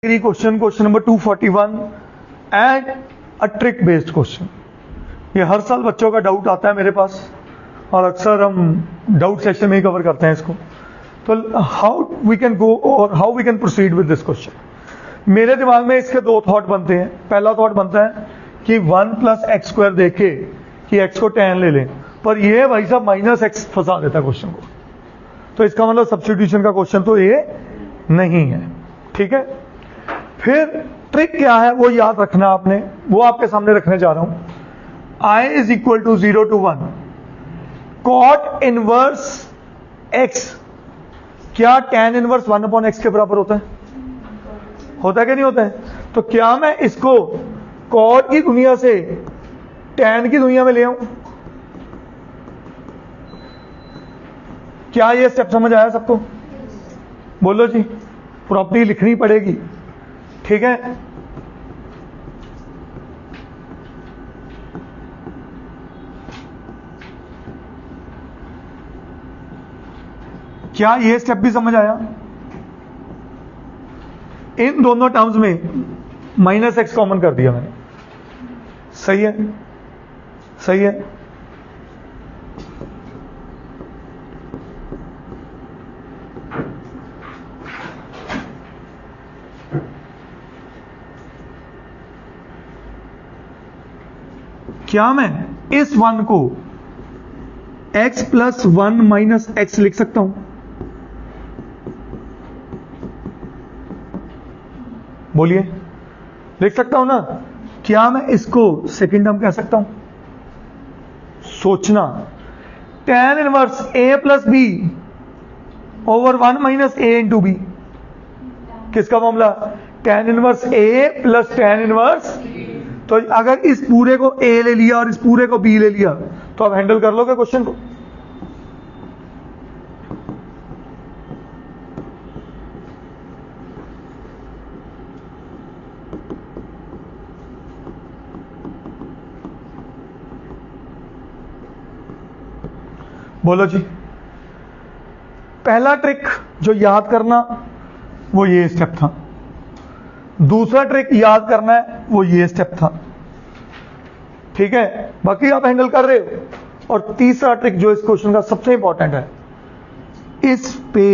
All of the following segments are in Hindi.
Question number 241 and a trick based question. ये हर साल बच्चों का डाउट आता है मेरे पास और अक्सर हम डाउट सेशन में ही कवर करते हैं इसको। तो हाउ वी कैन गो और how we can proceed with this question. मेरे दिमाग में इसके दो थॉट बनते हैं। पहला थॉट बनता है कि 1 + x² देखे कि x को tan ले लें, पर ये भाई साहब -x फंसा देता है क्वेश्चन को। तो इसका मतलब सब्स्टिट्यूशन का क्वेश्चन तो ये नहीं है, ठीक है। फिर ट्रिक क्या है वो याद रखना आपने, वो आपके सामने रखने जा रहा हूं। I = 0 to 1 cot inverse x, क्या tan इनवर्स 1/x के बराबर होता है? होता है कि नहीं होता है? तो क्या मैं इसको cot की दुनिया से tan की दुनिया में ले आऊं? क्या ये स्टेप समझ आया सबको? बोलो जी। प्रॉपर्टी लिखनी पड़ेगी, ठीक है। क्या ये स्टेप भी समझ आया? इन दोनों टर्म्स में -x कॉमन कर दिया मैंने। सही है, सही है। क्या मैं इस 1 को x + 1 - x लिख सकता हूं? बोलिए, लिख सकता हूं ना? क्या मैं इसको सेकंड टर्म कह सकता हूं? सोचना। tan inverse a + b over 1 - a × b। किसका formula? tan inverse a + tan inverse. तो अगर इस पूरे को a ले लिया और इस पूरे को b ले लिया तो आप हैंडल कर लोगे क्वेश्चन को? बोलो जी। पहला ट्रिक जो याद करना वो ये स्टेप था। दूसरा ट्रिक याद करना है वो ये स्टेप था, ठीक है। बाकी आप हैंडल कर रहे हो। और तीसरा ट्रिक जो इस क्वेश्चन का सबसे इंपॉर्टेंट है, इस पे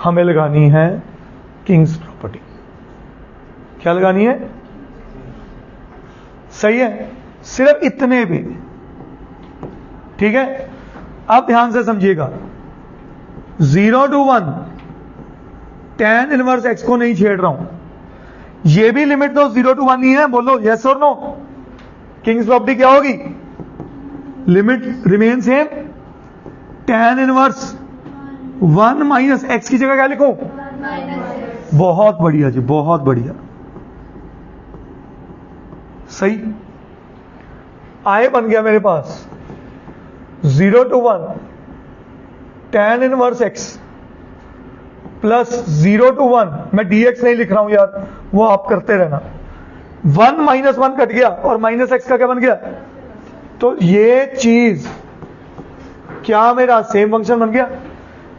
हमें लगानी है किंग्स प्रॉपर्टी। क्या लगानी है? सही है, सिर्फ इतने पे, ठीक है। अब ध्यान से समझिएगा। 0 to 1 tan इनवर्स x को नहीं छेड़ रहा हूं। ये भी लिमिट तो 0 to 1 ही है। बोलो यस और नो। किंग्स प्रॉपर्टी क्या होगी? Limit remain same. tan inverse 1 - x की जगह क्या लिखूं? बहुत बढ़िया जी, बहुत बढ़िया, सही। आए बन गया मेरे पास 0 to 1 tan inverse x plus 0 to 1, मैं dx नहीं लिख रहा हूं यार, वो आप करते रहना। 1 - 1 कट गया और -x का क्या बन गया? तो ये चीज क्या मेरा सेम फंक्शन बन गया?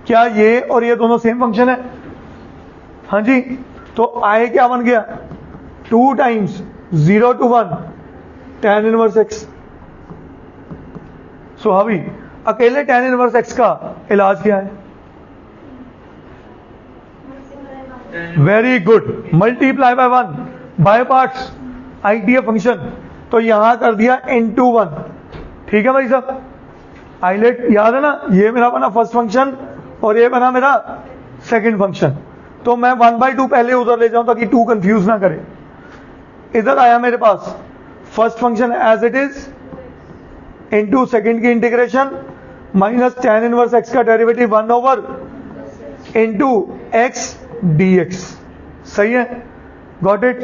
क्या ये और ये दोनों सेम फंक्शन है? हाँ जी। तो I क्या बन गया? 2 times 0 to 1 tan inverse x। सो अभी अकेले tan इनवर्स x का इलाज क्या है? Very good, multiply by 1 by parts, ITF function. तो यहां कर दिया into 1, ठीक है भाई साहब। आइलेट याद है ना? ये मेरा बना फर्स्ट फंक्शन और ये बना मेरा सेकंड फंक्शन। तो मैं 1/2 पहले उधर ले जाऊं ताकि 2 कंफ्यूज ना करे। इधर आया मेरे पास first function as it is into second की integration minus tan inverse x का डेरिवेटिव 1 इनटू x dx। सही है, गॉट इट।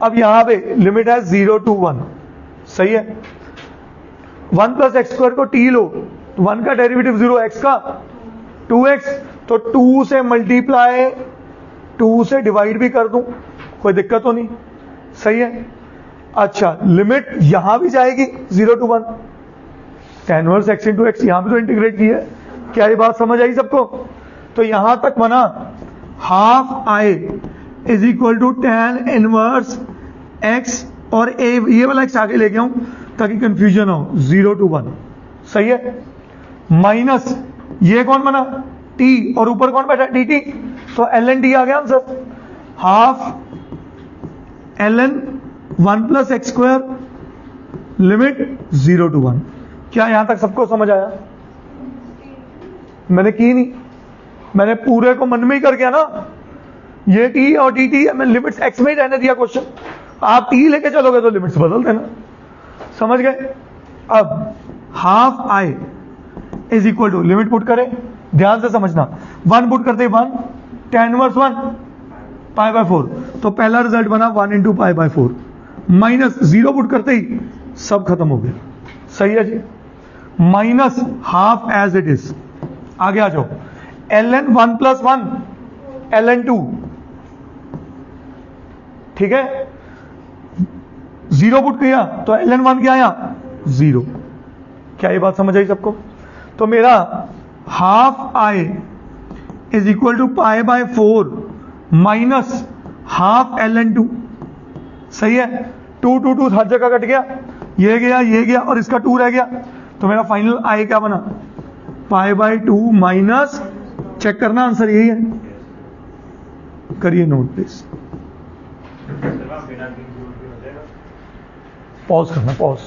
अब यहां पे लिमिट है 0 to 1, सही है। 1 + x² को t लो, 1 का डेरिवेटिव 0, x का 2x, तो 2 से मल्टीप्लाई 2 से डिवाइड भी कर दूं, कोई दिक्कत तो नहीं, सही है। अच्छा, लिमिट यहां भी जाएगी 0 to 1, tan inverse x × x यहां भी तो इंटीग्रेट की है। क्या ये बात समझ आई सबको? तो यहां तक बना ½ I is equal to tan inverse x, और a ये वाला x आगे लेके आऊं ताकि कंफ्यूजन हो, 0 to 1, सही है। माइनस ये कौन बना, t, और ऊपर कौन बैठा, dt, तो ln t आ गया answer, half ln 1 plus x square limit 0 to 1। क्या यहां तक सबको समझ आया? मैंने की नहीं, मैंने पूरे को मन में ही कर गया ना, ये t और dt मैं लिमिट्स x में ही रहने दिया क्वेश्चन, आप t लेके चलोगे तो लिमिट्स बदल देना, समझ गए। अब half i is equal to, limit put करें, ध्यान से समझना, 1 पुट करते 1, tan इनवर्स 1 पाई बाय 4, तो पहला रिजल्ट बना 1 into pi by 4, minus 0 put करते ही सब खत्म हो गया, सही है जी। Minus half as it is, आगे आ जाओ, ln 1 प्लस 1 ln 2, ठीक है, 0 पुट किया तो ln 1 क्या आया, 0। क्या ये बात समझ आई सबको? तो मेरा half i is equal to pi by 4 minus half ln 2, सही है। 2 2 2 हर जगह कट गया, ये गया और इसका 2 रह गया, तो मेरा फाइनल i क्या बना, पाई बाय 2 माइनस, चेक करना आंसर यही है, करिए नोट प्लीज, पॉज करना, पॉज।